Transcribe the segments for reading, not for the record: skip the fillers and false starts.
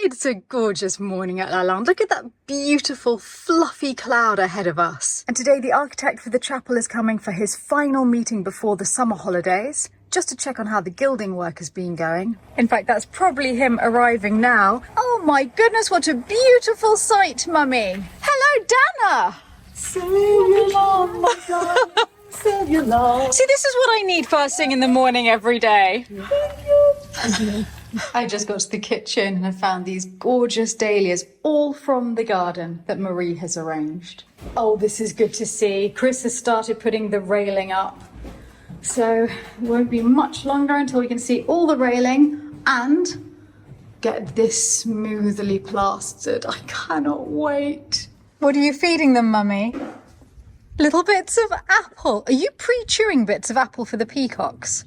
It's a gorgeous morning at Lalande. Look at that beautiful fluffy cloud ahead of us. And today the architect for the chapel is coming for his final meeting before the summer holidays, just to check on how the gilding work has been going. In fact, that's probably him arriving now. Oh my goodness, what a beautiful sight, Mummy. Hello, Dana. Cellular, my God. Cellular. See, this is what I need first thing in the morning every day. I just got to the kitchen and I found these gorgeous dahlias, all from the garden that Marie has arranged. Oh, this is good to see. Chris has started putting the railing up. So it won't be much longer until we can see all the railing and get this smoothly plastered. I cannot wait. What are you feeding them, Mummy? Little bits of apple. Are you pre-chewing bits of apple for the peacocks?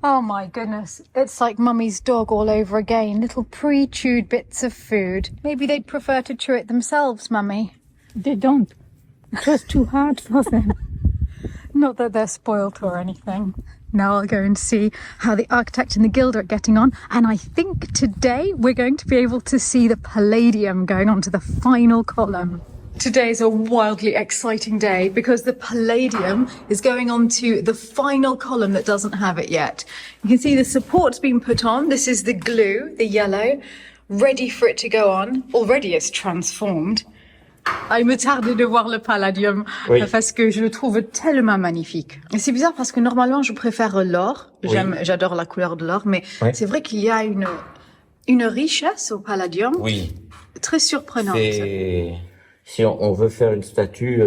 Oh my goodness, it's like Mummy's dog all over again. Little pre-chewed bits of food. Maybe they'd prefer to chew it themselves, Mummy. They don't. It was too hard for them. Not that they're spoilt or anything. Now I'll go and see how the architect and the guilder are getting on. And I think today we're going to be able to see the palladium going onto the final column. Today's a wildly exciting day because the palladium is going on to the final column that doesn't have it yet. You can see the support's been put on. This is the glue, the yellow, ready for it to go on. Already it's transformed. Il me tarde de voir le palladium parce que je le trouve tellement magnifique. Et c'est bizarre parce que normalement je préfère l'or. J'adore la couleur de l'or, mais c'est vrai qu'il y a une richesse au palladium très surprenante. Si on veut faire une statue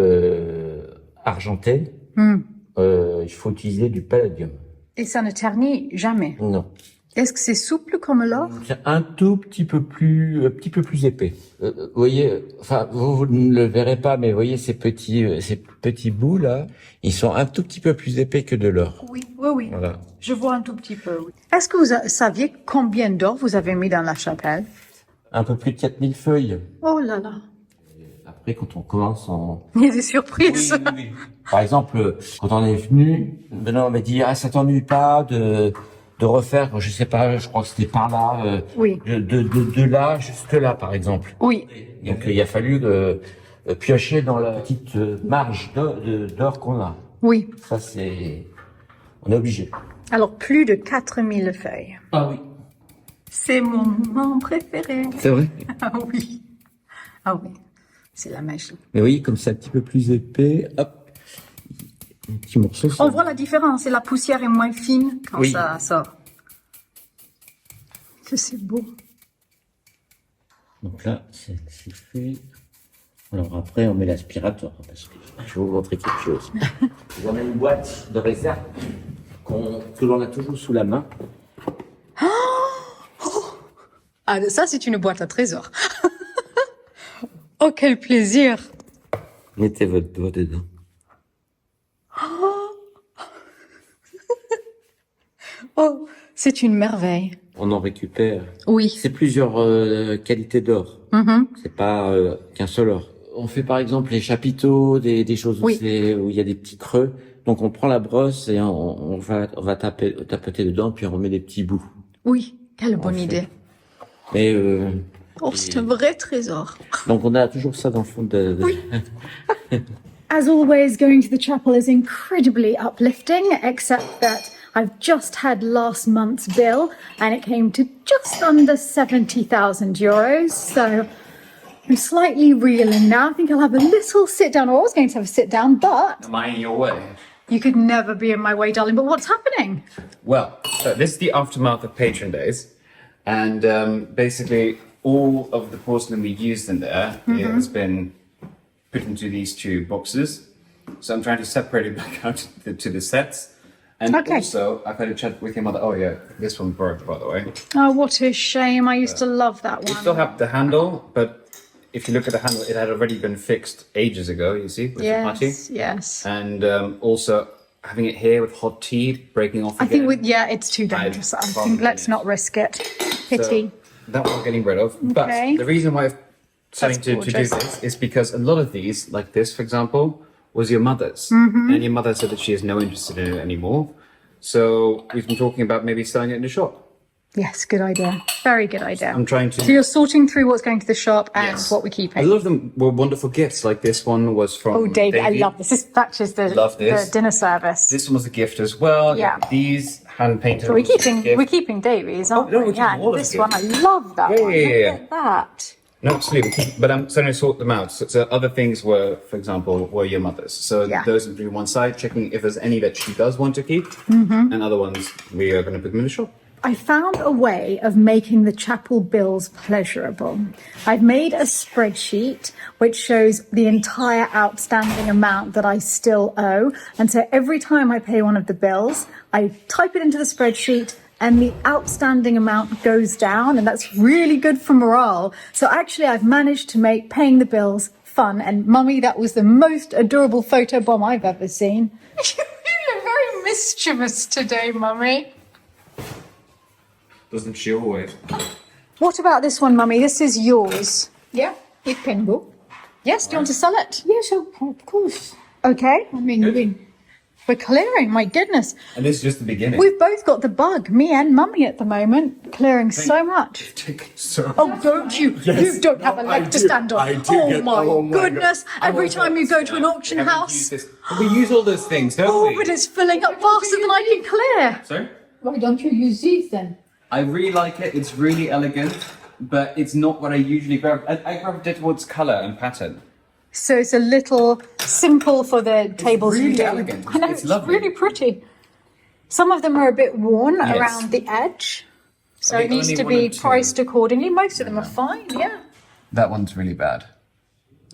argentée, il faut utiliser du palladium. Et ça ne ternit jamais? Non. Est-ce que c'est souple comme l'or? C'est un tout petit peu plus épais. Vous voyez, enfin vous ne le verrez pas, mais vous voyez ces petits bouts là, ils sont un tout petit peu plus épais que de l'or. Oui. Voilà. Je vois un tout petit peu. Oui. Est-ce que vous saviez combien d'or vous avez mis dans la chapelle? Un peu plus de 4000 feuilles. Oh là là. Après, quand on commence Il y a des surprises. Oui. Par exemple, quand on est venu, Benoît m'a dit, ça t'ennuie pas de refaire, je sais pas, je crois que c'était par là, de là jusque là, par exemple. Oui. Donc, il a fallu piocher dans la petite marge d'or qu'on a. Oui. Ça, on est obligé. Alors, plus de 4000 feuilles. Ah oui. C'est mon moment préféré. C'est vrai? Ah oui. Ah oui. C'est la mèche. Mais vous voyez, comme c'est un petit peu plus épais, hop, un petit morceau. On voit la différence, et la poussière est moins fine quand ça sort. Que c'est beau. Donc là, c'est fait. Alors après, on met l'aspirateur, parce que je vais vous montrer quelque chose. On a une boîte de réserve que l'on a toujours sous la main. Ah, ça, c'est une boîte à trésors. Oh, quel plaisir! Mettez votre doigt dedans. Oh, c'est une merveille. On en récupère. Oui. C'est plusieurs qualités d'or. C'est pas qu'un seul or. On fait par exemple les chapiteaux, des choses où il y a des petits creux. Donc on prend la brosse et on va tapoter dedans, puis on remet des petits bouts. Oui, quelle bonne idée. Mais c'est un vrai trésor. Donc on a toujours ça dans le fond de... Oui. As always, going to the chapel is incredibly uplifting, except that I've just had last month's bill and it came to just under 70,000 euros. So I'm slightly reeling now. I think I'll have a little sit down. I was going to have a sit down, but... Am I in your way? You could never be in my way, darling. But what's happening? Well, this is the aftermath of Patron Days. And basically, all of the porcelain we used in there has been put into these two boxes. So I'm trying to separate it back out to the sets. And also, I've had a chat with your mother. Oh yeah, this one broke, by the way. Oh, what a shame. I used to love that We one. still have the handle, but if you look at the handle, it had already been fixed ages ago, you see, with the putty. Yes. And also, having it here with hot tea, breaking off again. I think it's too dangerous. I think let's not risk it. Pity. So that one we're getting rid of. But the reason why I'm starting to do this is because a lot of these, like this, for example, was your mother's. And your mother said that she has no interest in it anymore. So we've been talking about maybe selling it in the shop. Yes, good idea. Very good idea. I'm trying to. So you're sorting through what's going to the shop and Yes. what we're A keeping. lot of them were wonderful gifts. Like this one was from. Oh, David, I love this. This matches the Love this. dinner service. This one was a gift as well. Yeah. These hand painted. So we're keeping Davies, aren't no, we? we're keeping all of This the one, I gifts. love that one. Yeah. Look at that. No, absolutely. But I'm starting to sort them out. So other things were, for example, were your mother's. So Yeah. those would be one side, checking if there's any that she does want to keep, and other ones we are going to put them in the shop. I found a way of making the chapel bills pleasurable. I've made a spreadsheet which shows the entire outstanding amount that I still owe. And so every time I pay one of the bills, I type it into the spreadsheet and the outstanding amount goes down. And that's really good for morale. So actually, I've managed to make paying the bills fun. And Mummy, that was the most adorable photo bomb I've ever seen. You look very mischievous today, Mummy. Doesn't she always? What about this one, Mummy? This is yours. Yeah, it can go. Yes, do you want to sell it? Yes, of course. Okay. I mean, We're clearing, my goodness. And this is just the beginning. We've both got the bug, me and Mummy at the moment, clearing so much. So Oh, don't you? You don't have a leg to stand on. Oh my goodness. Every time you go to an auction house. We use all those things, don't Oh, we? but it's filling up faster than I can clear. Sorry? why don't you use these then? I really like it. It's really elegant, but it's not what I usually grab. I gravitate towards colour and pattern. So it's a little simple for the tables you really do. elegant. I know, It's it's lovely. really pretty. Some of them are a bit worn Yes. around the edge. So I it think needs only to one or be two. priced accordingly. Most of them are fine, yeah. That one's really bad.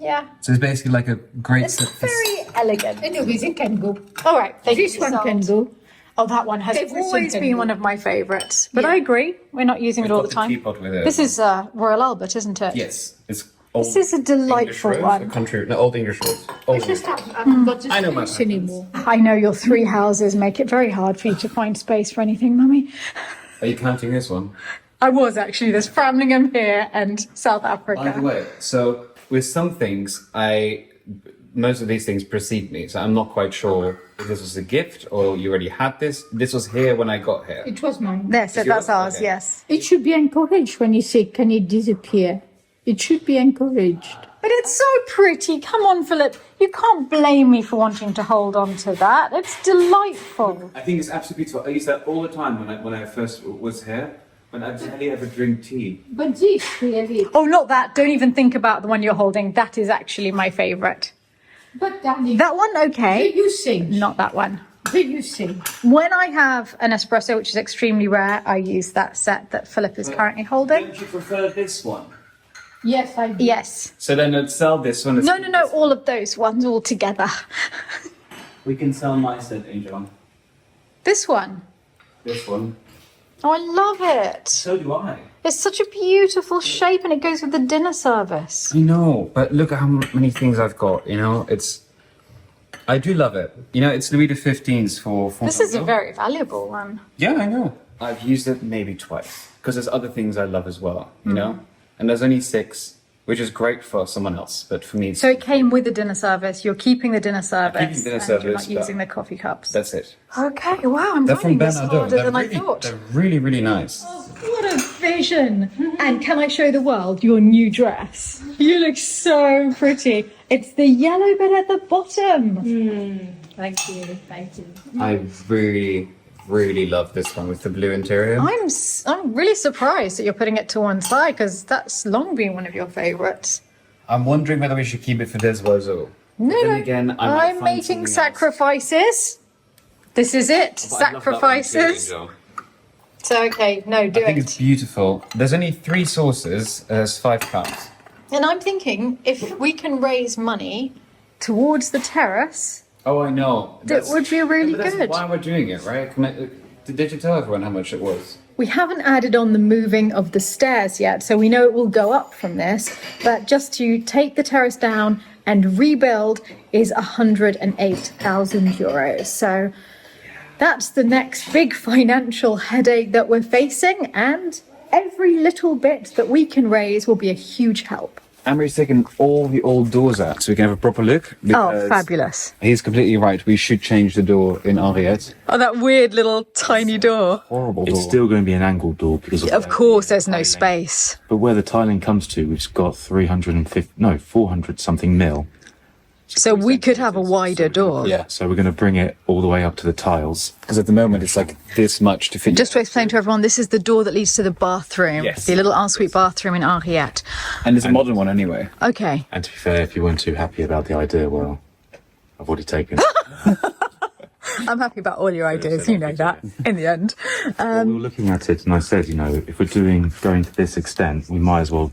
Yeah. So it's basically like a great It's set. very elegant. Anyways, it can go. All right, thank This you. one can Sold. go. Oh, that one has Everything always can been go. one of my favourites. But Yeah. I agree, we're not using it all the got the time. teapot with it. This is Royal Albert, isn't it? Yes, it's old. This is a delightful English one. rose, Country, no, old English rose. Old It's just English. I haven't got the I know my space preference. anymore. I know your three houses make it very hard for you to find space for anything, Mummy. Are you counting this one? I was actually. There's Framlingham here and South Africa. By the way, so with some things, most of these things precede me, so I'm not quite sure if this was a gift or you already had this. This was here when I got here. It was mine. There, so Is that's yours? ours, Okay. yes. It should be encouraged when you say, can it disappear? It should be encouraged. But it's so pretty. Come on, Philip. You can't blame me for wanting to hold on to that. It's delightful. I think it's absolutely beautiful. I use that all the time when I first was here, when I barely ever drink tea. But this really, Oh, not that. Don't even think about the one you're holding. That is actually my favourite. but darling, That one, okay. you sing. Not that one. You sing. When I have an espresso, which is extremely rare, I use that set that Philip is currently holding. Don't you prefer this one? Yes, I do. Yes. So then I'd sell this one. No, all of those ones all together. We can sell my set, Angel. This one. This one. Oh, I love it. So do I. It's such a beautiful shape and it goes with the dinner service. I know, but look at how many things I've got, you know, I do love it. You know, it's Louis XV's for This is a very valuable one. Yeah, I know. I've used it maybe twice, because there's other things I love as well, you know? And there's only 6, which is great for someone else, but for me, So it came with the dinner service. You're keeping the dinner service. keeping the dinner and service, You're not but using the coffee cups. that's it. Okay, wow, I'm They're from finding this Bernardo. harder They're than I really, thought. they're really, really nice. What a vision! And can I show the world your new dress? You look so pretty. It's the yellow bit at the bottom. Thank you, thank you. I really, really love this one with the blue interior. I'm really surprised that you're putting it to one side because that's long been one of your favourites. I'm wondering whether we should keep it for Desvoiseau. No, Then no. again, I might I'm find making something else. sacrifices. This is it. But I love that one too, Sacrifices. Angel. So okay, no, do I think it. it's beautiful. There's only 3 sauces, there's 5 cups. And I'm thinking if we can raise money towards the terrace, Oh, I know. that would be really But that's good. why we're doing it, right? Did you tell everyone how much it was? We haven't added on the moving of the stairs yet, so we know it will go up from this. But just to take the terrace down and rebuild is 108,000 euros. So that's the next big financial headache that we're facing, and every little bit that we can raise will be a huge help. Amory's taken all the old doors out so we can have a proper look. Oh, fabulous. He's completely right. We should change the door in Henriette. Oh, that weird little tiny door. Horrible door. It's still going to be an angled door because Of course, there's no space. But where the tiling comes to, we've got 400 something mil. So we could have a wider door. Yeah. So we're going to bring it all the way up to the tiles. Because at the moment it's like this much to fit. Just to explain to everyone, this is the door that leads to the bathroom. Yes. The little ensuite bathroom in Henriette. And it's a modern one anyway. Okay. And to be fair, if you weren't too happy about the idea, well, I've already taken it. I'm happy about all your ideas, you know that, in the end. Well, we were looking at it and I said, you know, if we're going to this extent, we might as well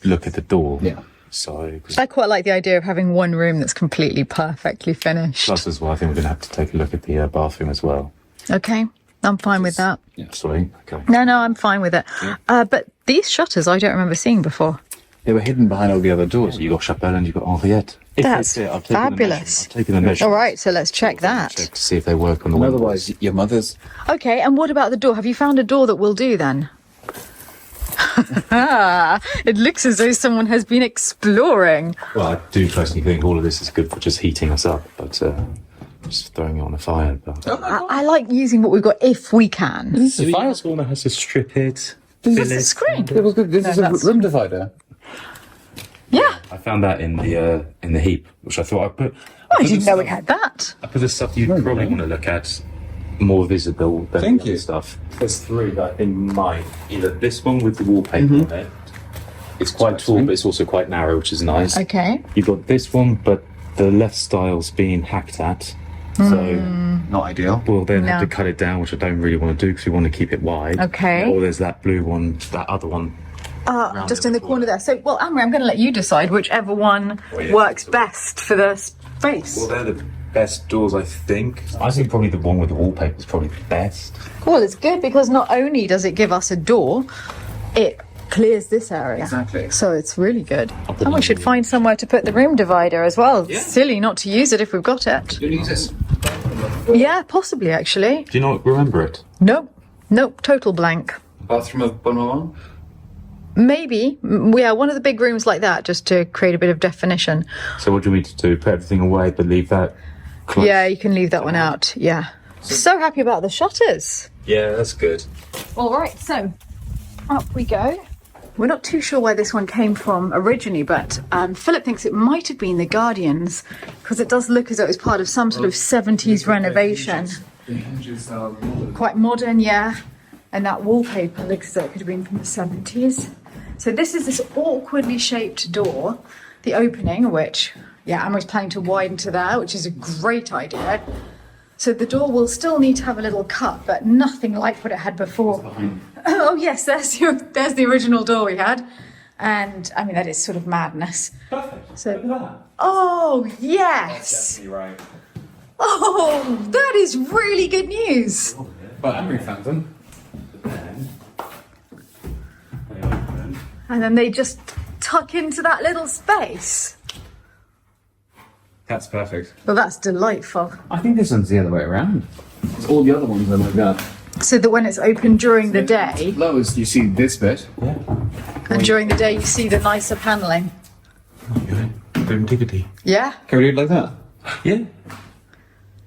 look at the door. Yeah. So, I quite like the idea of having one room that's completely perfectly finished. plus as well, I think we're going to have to take a look at the bathroom as well. Okay, I'm fine with that. Yeah. Sorry, okay. No, I'm fine with it. But these shutters I don't remember seeing before. They were hidden behind all the other doors. You got Chapelle and you got Henriette. If That's they fit, I've taken the fabulous. measurement. I've taken the measurement. All right, so let's check that. Check to see if they work on the And windows. otherwise, your mother's. Okay, and what about the door? Have you found a door that will do then? It looks as though someone has been exploring. Well, I do personally think all of this is good for just heating us up, but just throwing it on the fire. But I like using what we've got if we can. the fire corner has to strip it. This is the screen. This is a room divider. Yeah. I found that in the heap, which I thought I'd put. I didn't know we had that. I put the stuff you'd probably want to look at more visible than Thank the other you. stuff. There's three that I think might either this one with the wallpaper on it. It's quite tall, but it's also quite narrow, which is nice. Okay. You've got this one, but the left style's being hacked at. So Not ideal. we'll then have No. to cut it down, which I don't really want to do because we want to keep it wide. Okay. Or there's that blue one, that other one. Just in the corner there. So, well, Amory, I'm going to let you decide whichever one yeah. works best for the space. Well, they're the best doors, I think. I think probably the one with the wallpaper is probably the best. Well, it's good because not only does it give us a door, it clears this area. Exactly. So it's really good. put And we it should in find somewhere to put the room divider as well. Silly not to use it if we've got it. You use this. Yeah, possibly actually. Do you not remember it? Nope, total blank. Bathroom of Bonbon. Maybe, yeah, one of the big rooms like that, just to create a bit of definition. So what do you mean to do? Put everything away, but leave that close? Yeah, you can leave that one out. Yeah. So happy about the shutters. Yeah, that's good. All right, so up we go. We're not too sure where this one came from originally, but Philip thinks it might have been the Guardians because it does look as though it was part of some sort of 70s renovation. The hinges are Quite modern, yeah. And that wallpaper looks as though it could have been from the 70s. So this is this awkwardly shaped door, the opening of which, yeah, Amory's planning to widen to there, which is a great idea. So the door will still need to have a little cut, but nothing like what it had before. Oh yes, there's the original door we had. And I mean, that is sort of madness. Perfect. So, oh yes. definitely right. Oh, that is really good news. Well, Amory found them. And then they just tuck into that little space. That's perfect. Well, that's delightful. I think this one's the other way around. All the other ones are like that. So that when it's open during the day, Lowest, you see this bit. and during the day you see the nicer panelling. Boom diggity. Yeah. Can we do it like that? Yeah.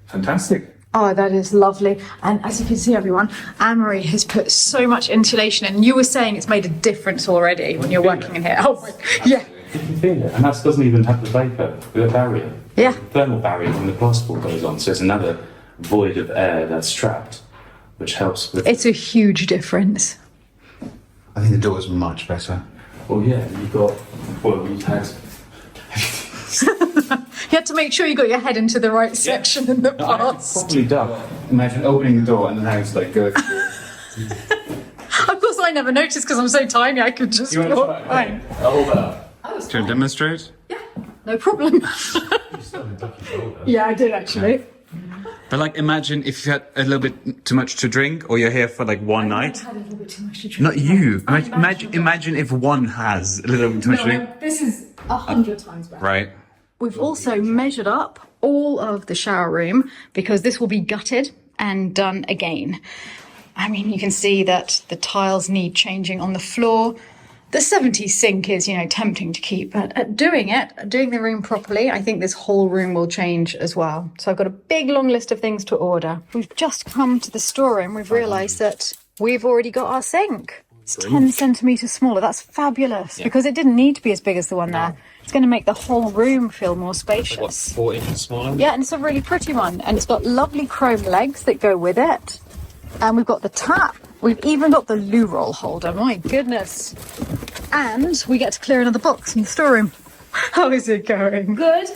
Fantastic. Oh, that is lovely. And as you can see, everyone, Amory has put so much insulation in. You were saying it's made a difference already when you're working in here. Oh, my, yeah. You can feel it. And that doesn't even have the vapor, the barrier. Yeah. Thermal barrier when the plasterboard goes on. So it's another void of air that's trapped, which helps with... It's a huge difference. I think the door is much better. Well, yeah, you've got... Well, you've had... You had to make sure you got your head into the right section in the past. Probably done. Imagine opening the door and then having to like go through. Of course, I never noticed because I'm so tiny. I could just walk by. I'll hold that up. To demonstrate? No problem. Yeah, I did actually. But like, imagine if you had a little bit too much to drink, or you're here for like one night. I had a little bit too much to drink. Not you. Imagine if one has a little bit too much to drink. This is 100 times better. Right. We've also measured up all of the shower room because this will be gutted and done again. I mean, you can see that the tiles need changing on the floor. The 70s sink is, you know, tempting to keep, but at doing the room properly, I think this whole room will change as well. So I've got a big long list of things to order. We've just come to the storeroom. We've realised that we've already got our sink. It's 10 centimetres smaller. That's fabulous because it didn't need to be as big as the one there. It's going to make the whole room feel more spacious. What, 4 inches smaller? Yeah, and it's a really pretty one. And it's got lovely chrome legs that go with it. And we've got the tap. We've even got the loo roll holder. My goodness. And we get to clear another box in the storeroom. How is it going? Good.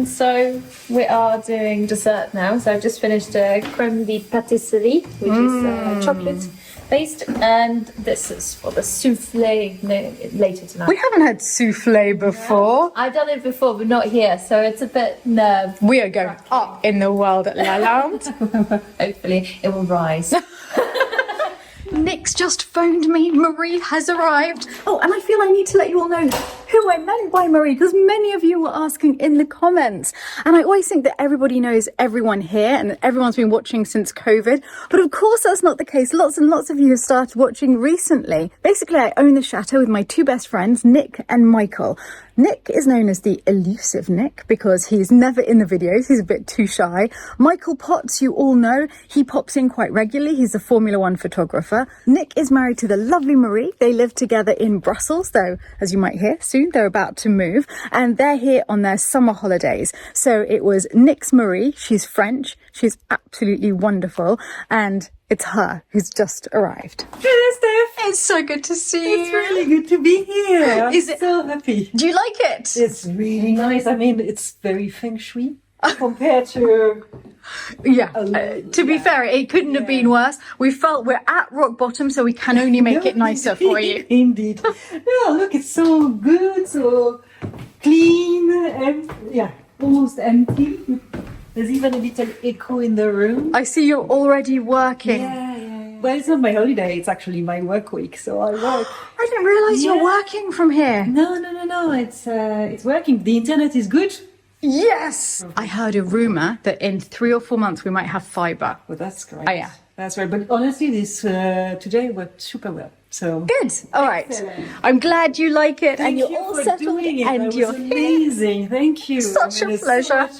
So we are doing dessert now. So I've just finished a crème de pâtisserie, which is chocolate based, and this is for the souffle later tonight. We haven't had souffle before. I've done it before, but not here, so it's a bit nerve. We are going up in the world at Lalande. Hopefully it will rise. Nick's just phoned me. Marie has arrived. Oh, and I feel I need to let you all know who I meant by Marie, because many of you were asking in the comments. And I always think that everybody knows everyone here and everyone's been watching since COVID. But of course, that's not the case. Lots and lots of you have started watching recently. Basically, I own the chateau with my two best friends, Nick and Michael. Nick is known as the elusive Nick because he's never in the videos. He's a bit too shy. Michael Potts, you all know, he pops in quite regularly. He's a Formula One photographer. Nick is married to the lovely Marie. They live together in Brussels, though, as you might hear soon, they're about to move. And they're here on their summer holidays. So it was Nick's Marie. She's French. She's absolutely wonderful. And it's her who's just arrived. Hello, Steph. It's so good to see you. It's really good to be here. I'm Is it- so happy. Do you like it? It's really nice. I mean, it's very feng shui compared to... Yeah. To be fair, it couldn't have been worse. We felt we're at rock bottom, so we can only make it nicer for you. Indeed. Yeah, look, it's so good, so clean, and almost empty. There's even a little echo in the room. I see you're already working. Yeah. Well, it's not my holiday. It's actually my work week, so I work. I didn't realise you're working from here. No. It's working. The internet is good. Yes. I heard a rumour that in 3 or 4 months we might have fibre. Well, that's great. Oh, yeah. That's right. But honestly, this today worked super well. So Good. All right. Excellent. I'm glad you like it thank and you're you all for settled doing it. and That you're was here. amazing. Thank you. Such a it's pleasure.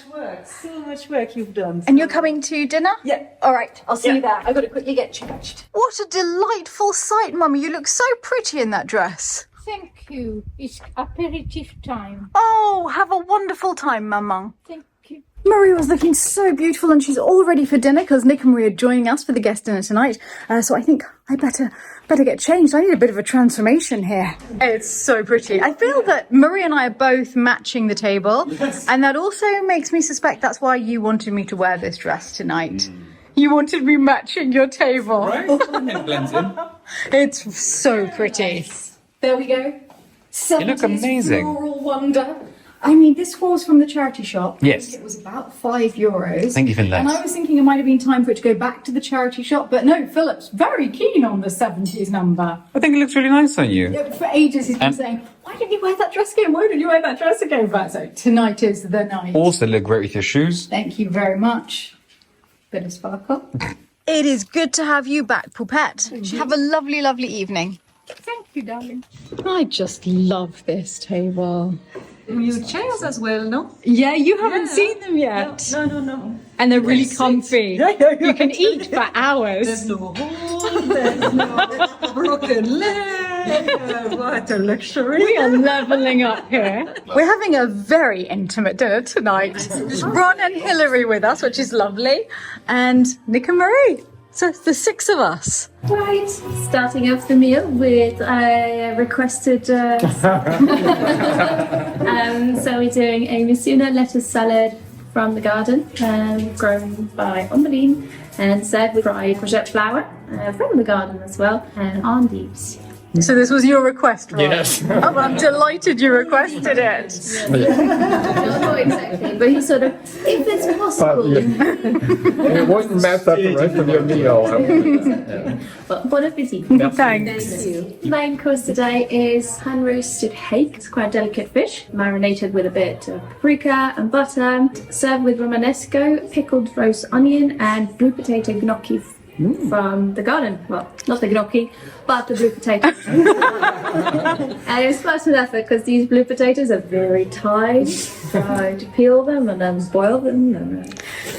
So much work you've done. And you're coming to dinner? Yeah. All right. I'll see Yeah. you there. I've got to quickly get changed. What a delightful sight, Mummy. You look so pretty in that dress. Thank you. It's aperitif time. Oh, have a wonderful time, Maman. Thank you. Marie was looking so beautiful and she's all ready for dinner because Nick and Marie are joining us for the guest dinner tonight. So I think I better get changed. I need a bit of a transformation here. It's so pretty. I feel that Marie and I are both matching the table. Yes. And that also makes me suspect that's why you wanted me to wear this dress tonight. You wanted me matching your table. Right? It blends in. It's so pretty. There we go. You look amazing. Floral wonder. I mean, this was from the charity shop. Yes. I think it was about €5. Thank you, Finland's. And I was thinking it might have been time for it to go back to the charity shop, but no, Philip's very keen on the 70s number. I think it looks really nice on you. Yeah, for ages he's been saying, why didn't you wear that dress again? Why didn't you wear that dress again? But so tonight is the night. Also look great with your shoes. Thank you very much. Bit of sparkle. It is good to have you back, Poupette. Have a lovely, lovely evening. Thank you, darling. I just love this table. Your chairs as well, no? Yeah, you haven't seen them yet. No. And they're really comfy. You can eat for hours. There's no hole, there's no broken leg. What a luxury. We are leveling up here. We're having a very intimate dinner tonight. There's Ron and Hilary with us, which is lovely, and Nick and Marie. So it's the 6 of us. Right, starting off the meal with a requested. So we're doing a Messuna lettuce salad from the garden, grown by Ombeline, and served with fried courgette flour from the garden as well, and endives. So this was your request, Ron? Yes. Oh, I'm delighted you requested it. Not exactly, but he sort of, if it's possible. It wouldn't mess up the rest of your meal. But bon appetit. Thanks. Main course today is hand roasted hake. It's quite a delicate fish, marinated with a bit of paprika and butter, served with romanesco, pickled roast onion, and blue potato gnocchi from the garden. Well, not the gnocchi, but the blue potatoes. And it was quite an effort because these blue potatoes are very tight. Trying to peel them and then boil them. And,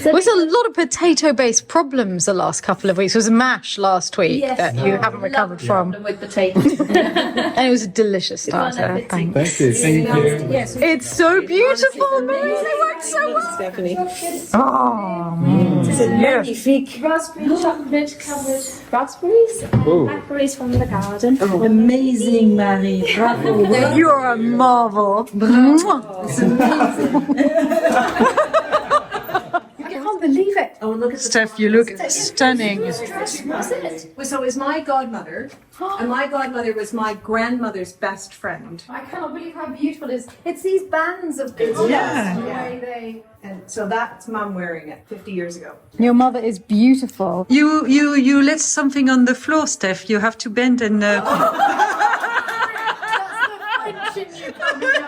There was a lot of potato-based problems the last couple of weeks. There was mash last week that you haven't recovered from. with potatoes. And it was a delicious starter. Thanks. Thank you. Yes. It's so beautiful, Mary. They worked so well. Stephanie. Oh, man. Magnifique. Raspberry chocolate covered raspberries and blackberries from the garden. Amazing, Marie. Bravo. You're a marvel. I can't believe it. Oh, look at Steph, you look stunning. So it was my godmother, and my godmother was my grandmother's best friend. I cannot believe how beautiful it is. It's these bands of goods. Yeah. The way they... And so that's Mum wearing it 50 years ago. Your mother is beautiful. You let something on the floor, Steph. You have to bend and. That's the French in you coming